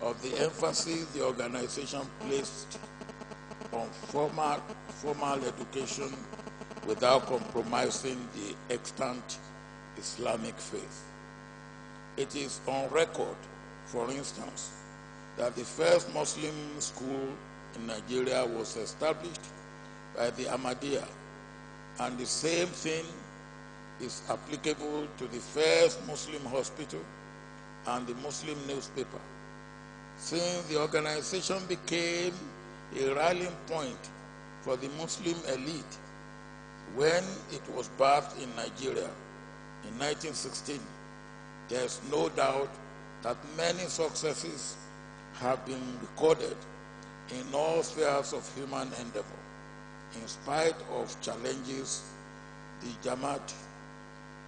of the emphasis the organization placed on formal education without compromising the extant Islamic faith. It is on record, for instance, that the first Muslim school in Nigeria was established by the Ahmadiyya, and the same thing is applicable to the first Muslim hospital and the Muslim newspaper, since the organization became a rallying point for the Muslim elite when it was birthed in Nigeria in 1916. There is no doubt that many successes have been recorded in all spheres of human endeavor, in spite of challenges the Jamaat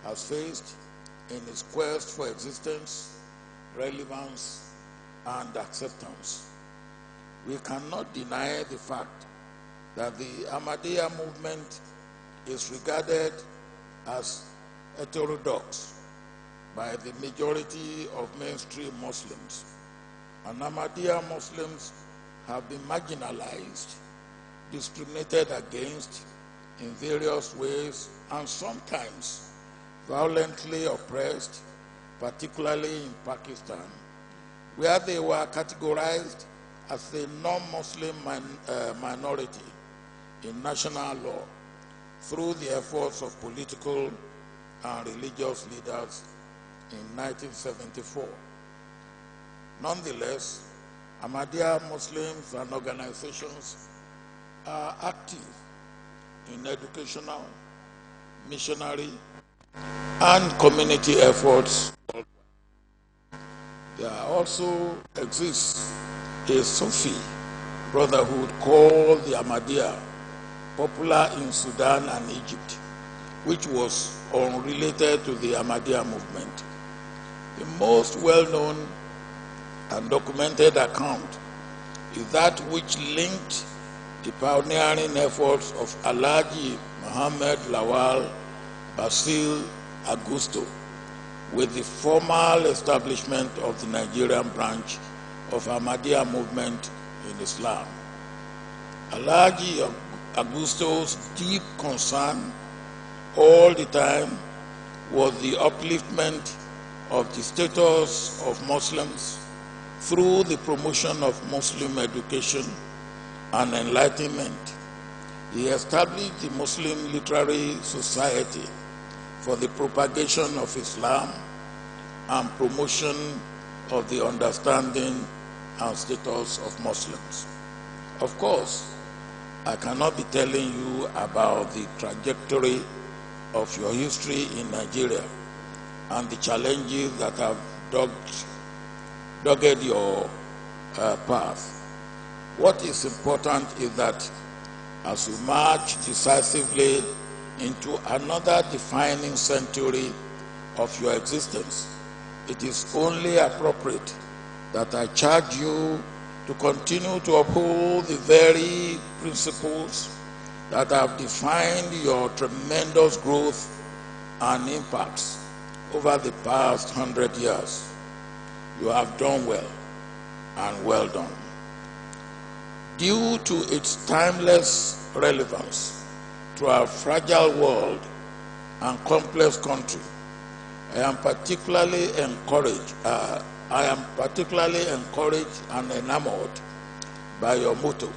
has faced in its quest for existence, relevance, and acceptance. We cannot deny the fact that the Ahmadiyya movement is regarded as heterodox by the majority of mainstream Muslims, and Ahmadiyya Muslims have been marginalized, discriminated against in various ways, and sometimes violently oppressed, particularly in Pakistan, where they were categorized as a non-Muslim minority in national law through the efforts of political and religious leaders in 1974. Nonetheless, Ahmadiyya Muslims and organizations are active in educational, missionary, and community efforts. There also exists a Sufi brotherhood called the Ahmadiyya, popular in Sudan and Egypt, which was unrelated to the Ahmadiyya movement. The most well-known and documented account is that which linked the pioneering efforts of Alhaji Muhammad Lawal Basil Augusto with the formal establishment of the Nigerian branch of Ahmadiyya movement in Islam. Alhaji Augusto's deep concern all the time was the upliftment of the status of Muslims through the promotion of Muslim education and enlightenment. He established the Muslim Literary Society for the propagation of Islam and promotion of the understanding and status of Muslims. Of course, I cannot be telling you about the trajectory of your history in Nigeria and the challenges that have dogged your path. What is important is that as you march decisively into another defining century of your existence, it is only appropriate that I charge you to continue to uphold the very principles that have defined your tremendous growth and impacts over the past 100 years. You have done well, and well done. Due to its timeless relevance to our fragile world and complex country, I am particularly encouraged and enamored by your motto,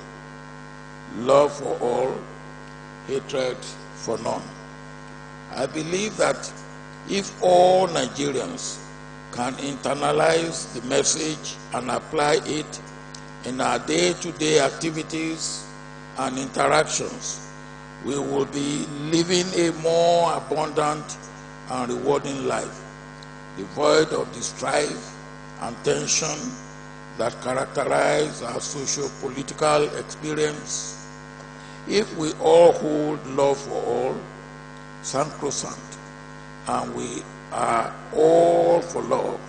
love for all, hatred for none. I believe that if all Nigerians can internalize the message and apply it in our day-to-day activities and interactions, we will be living a more abundant and rewarding life, devoid of the strife and tension that characterize our socio-political experience. If we all hold love for all sacrosanct, and we are all for love,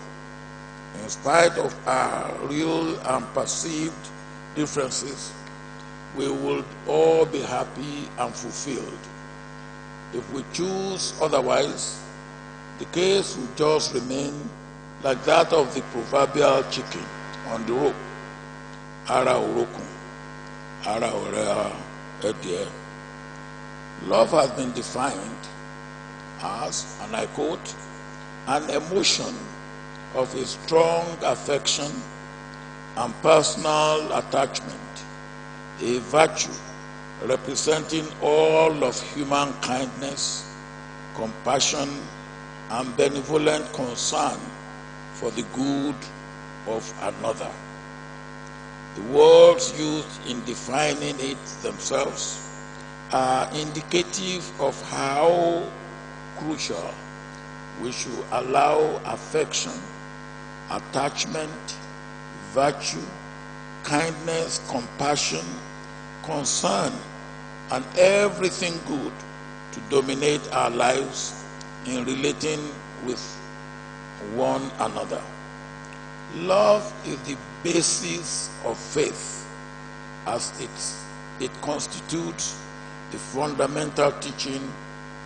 In spite of our real and perceived differences, we will all be happy and fulfilled. If we choose otherwise, the case will just remain like that of the proverbial chicken on the rope. Ara orokun, ara orea edie. Love has been defined as, and I quote, an emotion of a strong affection and personal attachment, a virtue representing all of human kindness, compassion, and benevolent concern for the good of another. The words used in defining it themselves are indicative of how crucial we should allow affection, attachment, virtue, kindness, compassion, concern, and everything good to dominate our lives in relating with one another. Love is the basis of faith, as it constitutes the fundamental teaching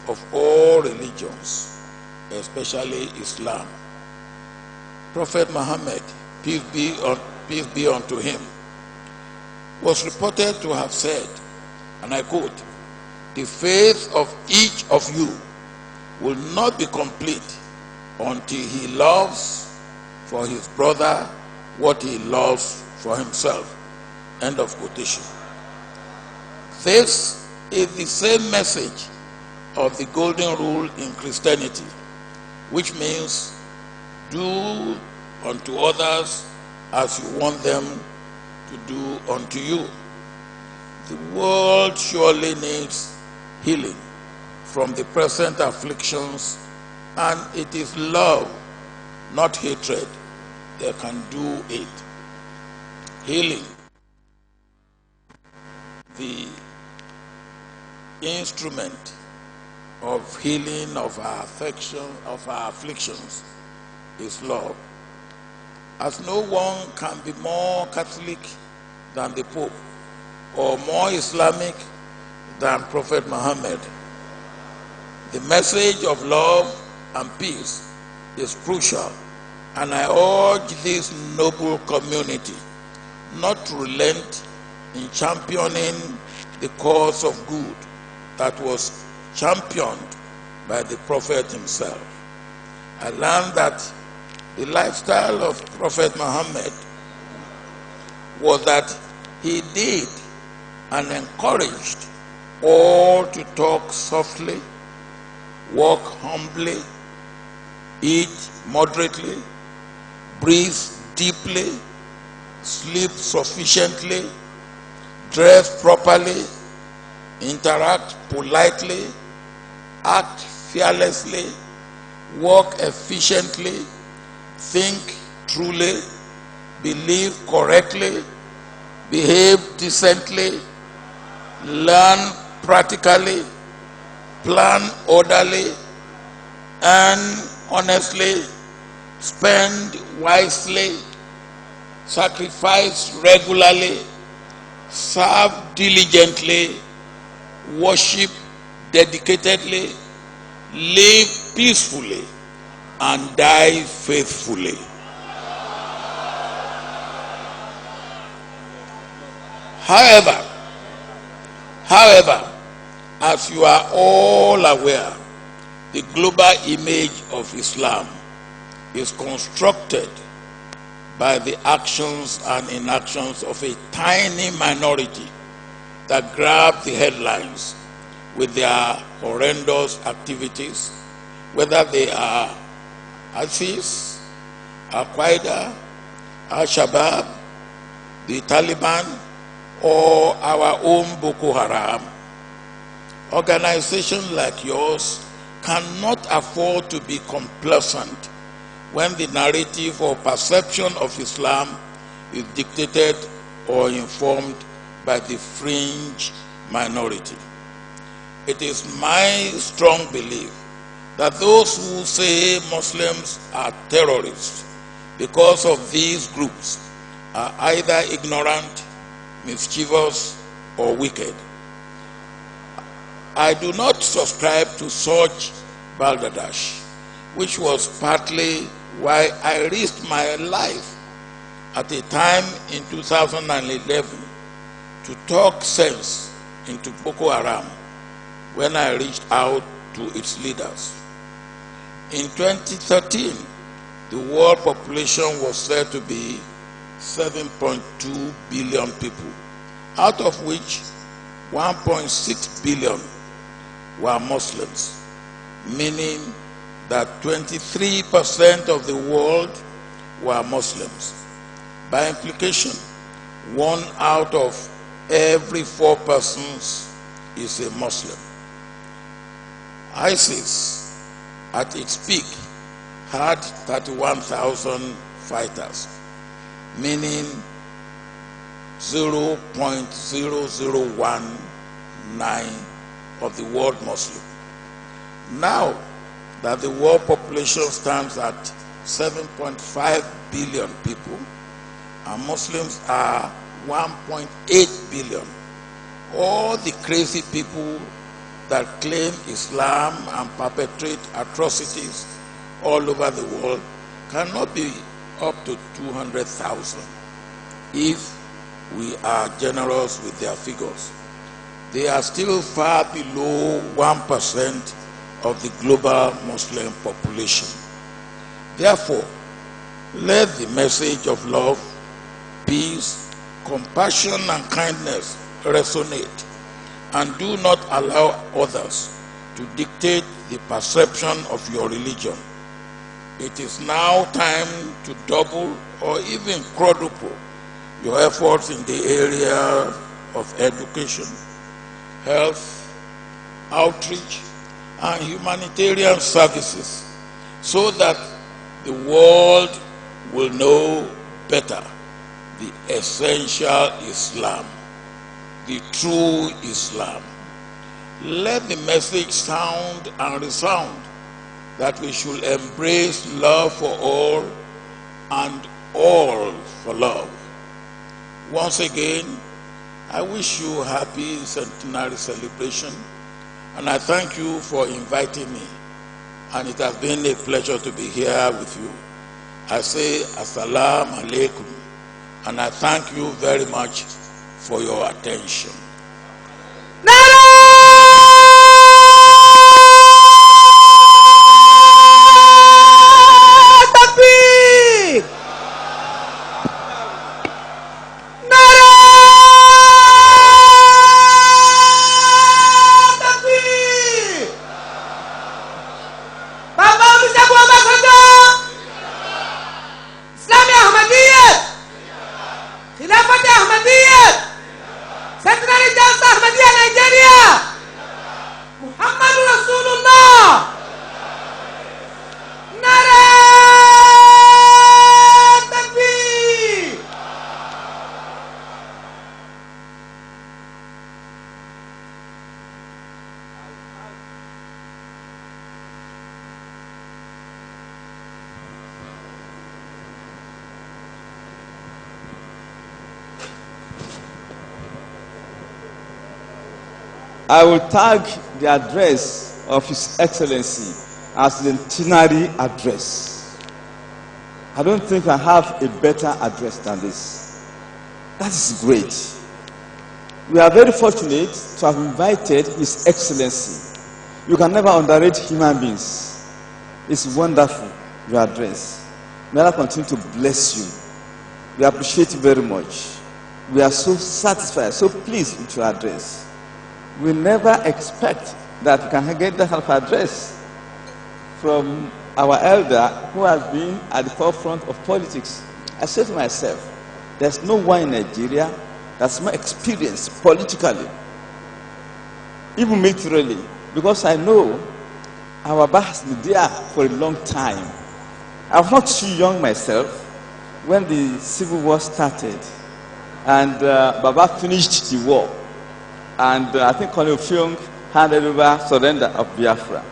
of all religions, especially Islam. Prophet Muhammad, peace be unto him, was reported to have said, and I quote, "The faith of each of you will not be complete until he loves for his brother what he loves for himself." End of quotation. This is the same message of the golden rule in Christianity, which means do unto others as you want them to do unto you. The world surely needs healing from the present afflictions, and it is love, not hatred, that can do it. Healing, the instrument of healing of our afflictions, is love. As no one can be more Catholic than the Pope or more Islamic than Prophet Muhammad, the message of love and peace is crucial, and I urge this noble community not to relent in championing the cause of good that was championed by the Prophet himself. I learned that the lifestyle of Prophet Muhammad was that he did and encouraged all to talk softly, walk humbly, eat moderately, breathe deeply, sleep sufficiently, dress properly, interact politely, act fearlessly, work efficiently, think truly, believe correctly, behave decently, learn practically, plan orderly, earn honestly, spend wisely, sacrifice regularly, serve diligently, worship dedicatedly, live peacefully, and die faithfully. However, as you are all aware, the global image of Islam is constructed by the actions and inactions of a tiny minority that grab the headlines with their horrendous activities, whether they are ISIS, Al-Qaeda, Al-Shabaab, the Taliban, or our own Boko Haram. Organizations like yours cannot afford to be complacent when the narrative or perception of Islam is dictated or informed by the fringe minority. It is my strong belief that those who say Muslims are terrorists because of these groups are either ignorant, mischievous, or wicked. I do not subscribe to such balderdash, which was partly why I risked my life at a time in 2011 to talk sense into Boko Haram when I reached out to its leaders. In 2013, the world population was said to be 7.2 billion people, out of which 1.6 billion were Muslims, meaning that 23% of the world were Muslims. By implication, 1 out of every 4 persons is a Muslim. ISIS, at its peak, had 31,000 fighters, meaning 0.0019 of the world Muslim. Now that the world population stands at 7.5 billion people, and Muslims are 1.8 billion, all the crazy people that claim Islam and perpetrate atrocities all over the world cannot be up to 200,000 if we are generous with their figures. They are still far below 1% of the global Muslim population. Therefore, let the message of love, peace, compassion, and kindness resonate, and do not allow others to dictate the perception of your religion. It is now time to double or even quadruple your efforts in the area of education, health, outreach, and humanitarian services, so that the world will know better the essential Islam, the true Islam. Let the message sound and resound that we should embrace love for all and all for love. Once again, I wish you a happy centenary celebration, and I thank you for inviting me, and it has been a pleasure to be here with you. I say Assalamu alaikum, and I thank you very much for your attention. Baba Olusegun Obasanjo, Islamic Ahmadiyya, Khilafat Ahmadiyya, Centenary Ahmadiyya, Nigeria, Muhammad Rasulullah, Nare Takbir. I will tag the address of His Excellency as the Centenary address. I don't think I have a better address than this. That is great. We are very fortunate to have invited His Excellency. You can never underrate human beings. It's wonderful, your address. May Allah continue to bless you. We appreciate you very much. We are so satisfied, so pleased with your address. We never expect that we can get that kind of address from our elder who has been at the forefront of politics. I said to myself, there's no one in Nigeria that's more experienced politically, even militarily, because I know our Baba has been there for a long time. I was not too young myself when the Civil War started, and Baba finished the war. And I think Colonel Fiong handed over surrender of Biafra.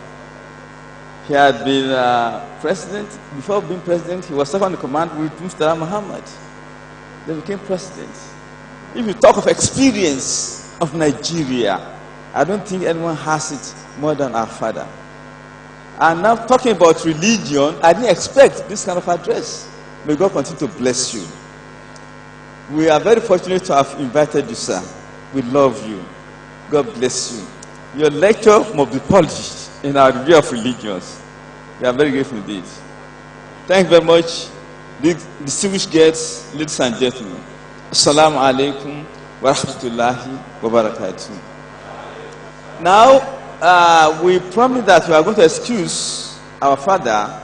He had been president. Before being president, he was second in command with Mr. Muhammad. They became president. If you talk of experience of Nigeria, I don't think anyone has it more than our father. And now talking about religion, I didn't expect this kind of address. May God continue to bless you. We are very fortunate to have invited you, sir. We love you. God bless you. Your lecture must be published in our review of religions. We are very grateful indeed. Thank you very much, distinguished guests, ladies and gentlemen. Assalamu alaikum wa rahmatullahi wa barakatuh. Now, we promised that we are going to excuse our father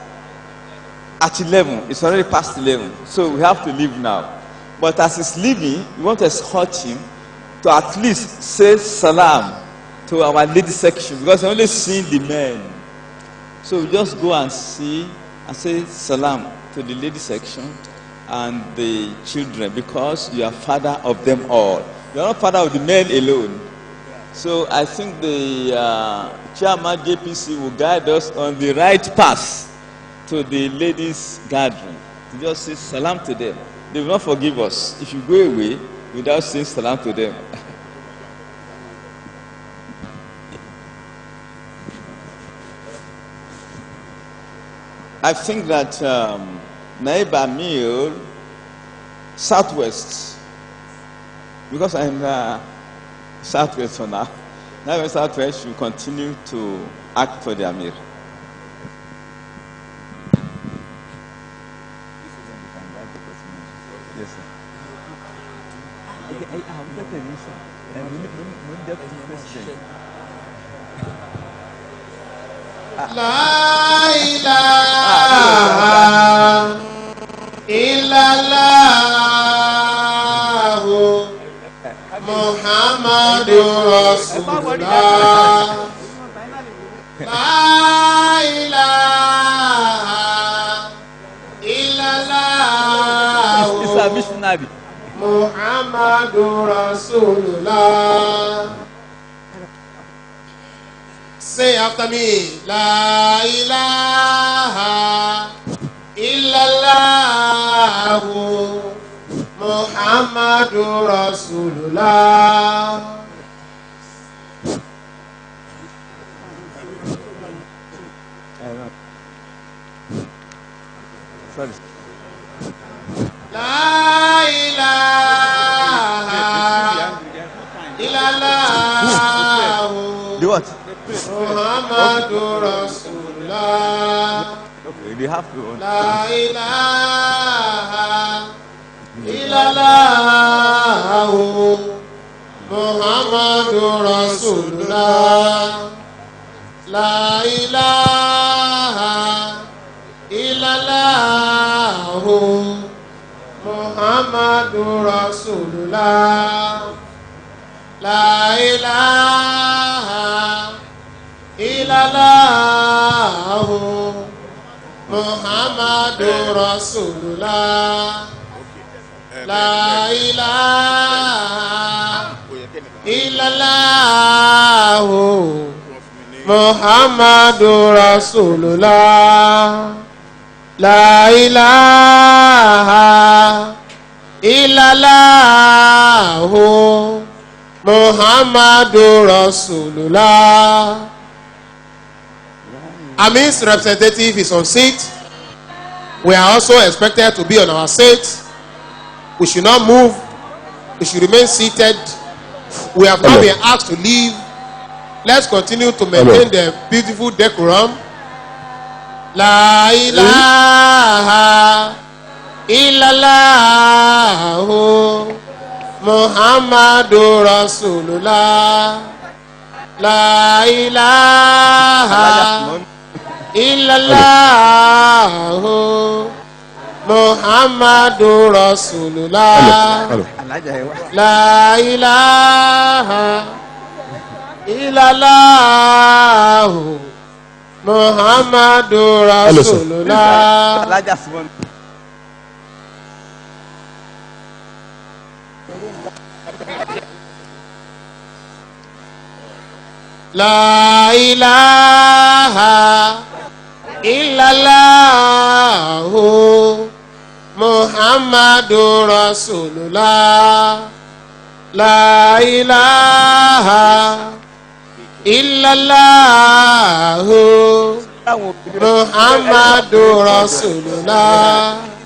at 11. It's already past 11, so we have to leave now. But as he's leaving, we want to escort him to at least say salam to our lady section, because we're only seeing the men. So we just go and see and say salam to the lady section and the children, because you are father of them all. You are not father of the men alone. So I think the chairman JPC will guide us on the right path to the ladies' gathering. To just say salam to them. They will not forgive us if you go away without saying salam to them. I think that Naib Amir, Southwest, because I'm Southwest for now, Naib Southwest should continue to act for the Amir. Yes, sir. La ilaha illallah Muhammadur Rasulullah. La ilaha illallah It's a missionary. Muhammadur Rasulullah. Say after me, La ilaha illallah Muhammadur Rasulullah. Sorry. La ilaha illallah Do what? Muhammadur Rasulullah. Okay, they have to. La ilaha illallah Muhammadur Rasulullah. La ilaha illallah Muhammadur Rasulullah. La ilaha illallah Muhammadur Rasulullah. La ilaha illallah Muhammadur Rasulullah. La ilaha illallah Muhammadur Rasulullah. Amin's representative is on seat. We are also expected to be on our seats. We should not move. We should remain seated. We have not been asked to leave. Let's continue to maintain the beautiful decorum. La ilaha illallah Muhammadur Rasulullah. La ilaha illallah Muhammadur Rasulullah. La ilaha illallah Muhammadur Rasulullah. La ilaha illallahu Muhammadur Rasulullah. La ilaha illallahu Muhammadur Rasulullah.